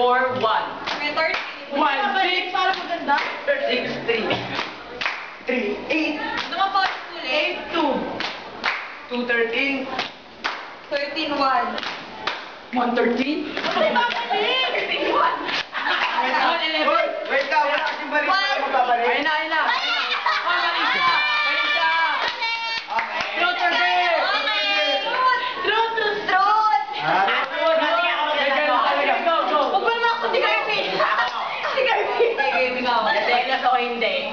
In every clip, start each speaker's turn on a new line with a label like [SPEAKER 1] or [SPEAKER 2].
[SPEAKER 1] 4, 1.
[SPEAKER 2] 1, 6.
[SPEAKER 3] Para maganda.
[SPEAKER 2] 6, 3. 3, 8.
[SPEAKER 3] Naman po ulit.
[SPEAKER 2] 8, 2. 2, 13.
[SPEAKER 3] 13, 1.
[SPEAKER 2] 113.
[SPEAKER 3] Ay, babalik! 13, 1.
[SPEAKER 2] 11. Wait ka, wala kasing balik para magbabalik. Ayun na, ayun na. Balik ka. Balik ka. Okay. Truth or dare?
[SPEAKER 3] Truth. Huwag mo naman ako si Garfield. Si Garfield.
[SPEAKER 1] Selos o hindi?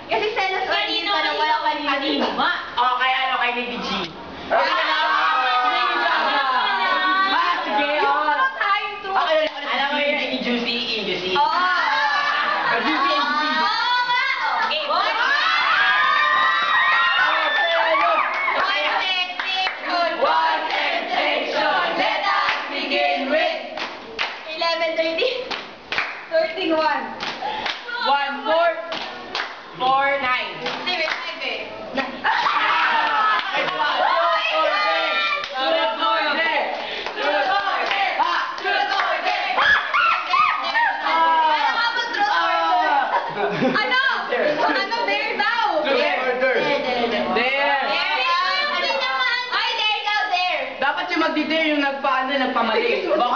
[SPEAKER 3] Kasi selos o hindi pa nang wala kanino.
[SPEAKER 1] Okay, ano kay Lady G? Alam mo yun, ni Juicy, Juicy.
[SPEAKER 3] Thirteen, 1.
[SPEAKER 1] 1, 4, 4, 9.
[SPEAKER 3] Ano? Ano, there daw?
[SPEAKER 2] Dapat yung magdi-dare yung nagpaano, nagpamali. Baka